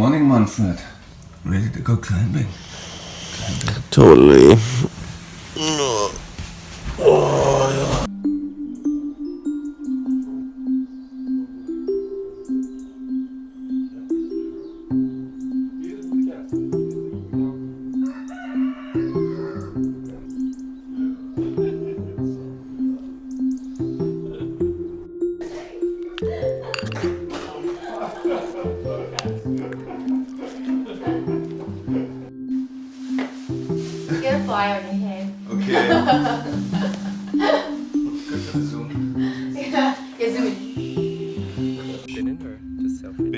morning, Manfred. Ready to go climbing? Totally. Get a fly on your hand. Okay. Yeah, zoom in. Spinning or just selfie?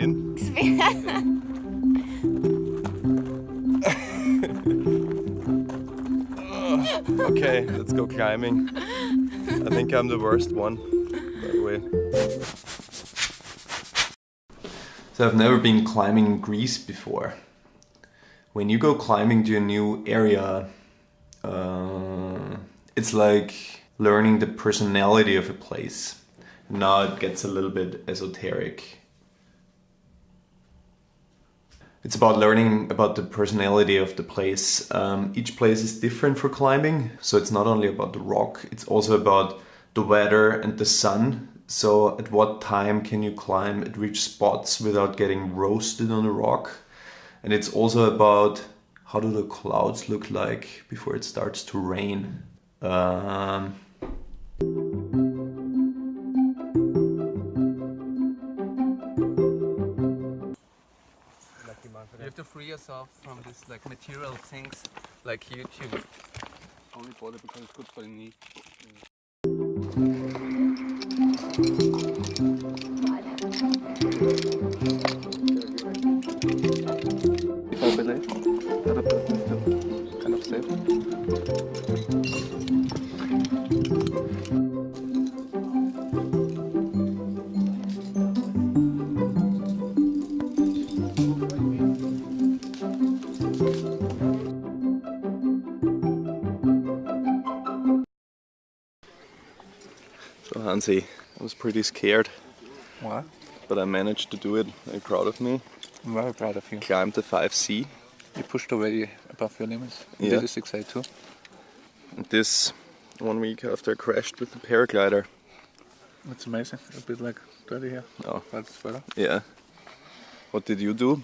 Okay, let's go climbing. I think I'm the worst one, by the way. So I've never been climbing in Greece before. When you go climbing to a new area, it's like learning the personality of a place. Now it gets a little bit esoteric. It's about learning about the personality of the place. Each place is different for climbing, so it's not only about the rock, it's also about the weather and the sun. So at what time can you climb at which spots without getting roasted on the rock? And it's also about how do the clouds look like before it starts to rain. You have to free yourself from this like material things like YouTube. Only bother because it's good for the knee. Kind of safe. So Hansi, I was pretty scared. What? But I managed to do it. Are you proud of me? I'm very proud of you. Climbed the 5C. You pushed already above your limits. You Yeah. did a 682. And this 1 week after I crashed with the paraglider. That's amazing. A bit like dirty here. Oh. But it's better. Yeah. What did you do?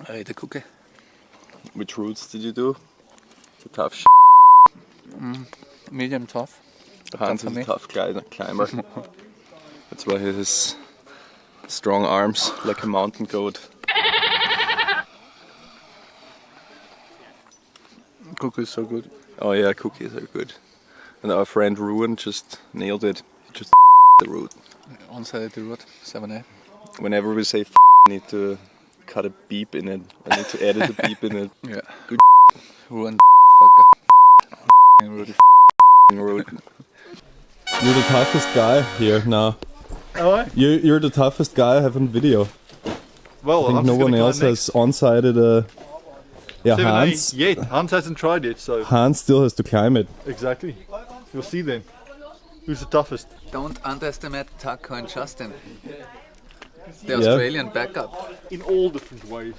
I ate a cookie. Which routes did you do? The tough Medium tough. But Hans tough is for a me. tough climber. That's why he has strong arms like a mountain goat. Cookies so good. Oh yeah, cookies are good. And our friend Ruin just nailed it. He just the route. On side the road, 7A. Whenever we say I need to cut a beep in it. I need to edit a beep in it. Yeah. Good Ruined fucker. Road. road. You're the toughest guy here now. Oh, I? You're the toughest guy I have on video. Well, I think no one else has on-sided Hans. Yet. Hans hasn't tried it, so Hans still has to climb it. exactly. You'll see then. Who's the toughest? Don't underestimate Taco and Justin. The Yeah. Australian backup. In all different ways.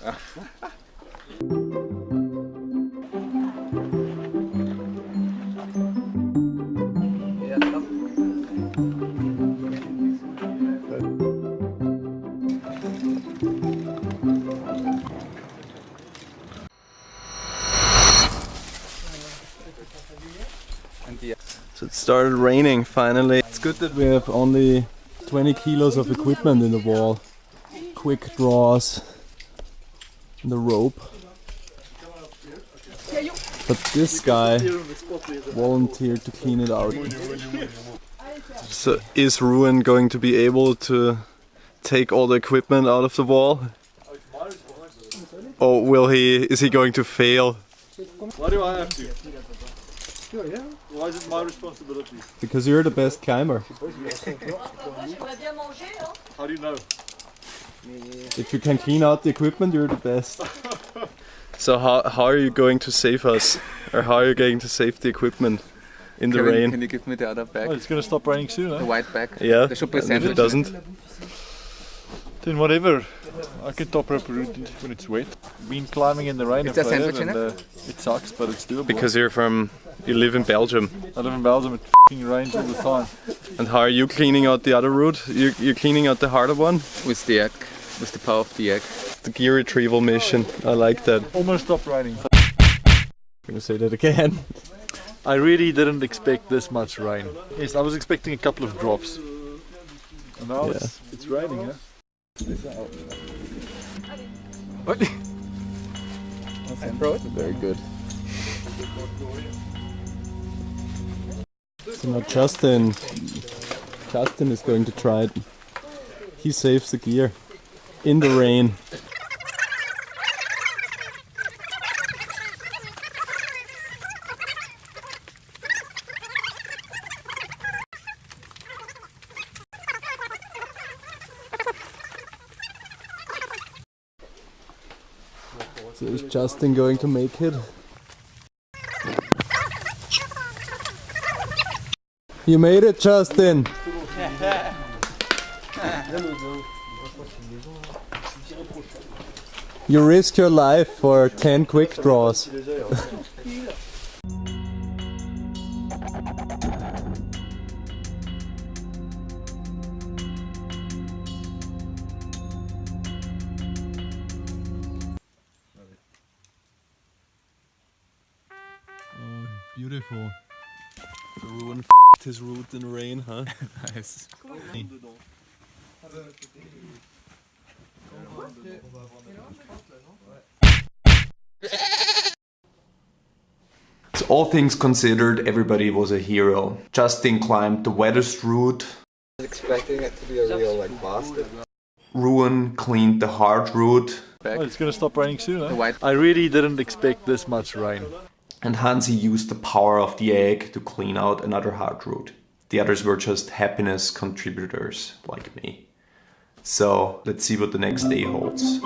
So it started raining finally. It's good that we have only 20 kilos of equipment in the wall. Quick draws, and the rope. But this guy volunteered to clean it out. So is Ruin going to be able to take all the equipment out of the wall? Or is he going to fail? Why do I have to? Why is it my responsibility? Because you're the best climber. How do you know? If you can clean out the equipment, you're the best. So how are you going to save us? Or how are you going to save the equipment in the rain? Can you give me the other bag? Oh, it's going to stop raining soon, The eh? white bag? Yeah, There should be and if sandwich it doesn't, Then whatever. I can top rope a route when it's wet. Been climbing in the rain Is there and sandwich in it? It sucks, but it's doable. Because you live in Belgium. I live in Belgium, it f***ing rains all the time. And how are you cleaning out the other route? You're cleaning out the harder one? With the egg, with the power of the egg. The gear retrieval mission. I like that. Almost stopped raining. I'm gonna say that again. I really didn't expect this much rain. Yes, I was expecting a couple of drops. And now it's raining, huh? What? Very good. So now Justin is going to try it. He saves the gear in the rain. So is Justin going to make it? You made it, Justin! You risk your life for 10 quick draws. Oh, beautiful. Everyone f***ed his route in rain, huh? Nice. So all things considered, everybody was a hero. Justin climbed the wettest route. I was expecting it to be a real bastard. Ruan cleaned the hard route. Oh, it's gonna stop raining soon, huh? White. I really didn't expect this much rain. And Hansi used the power of the egg to clean out another hard route. The others were just happiness contributors like me. So let's see what the next day holds.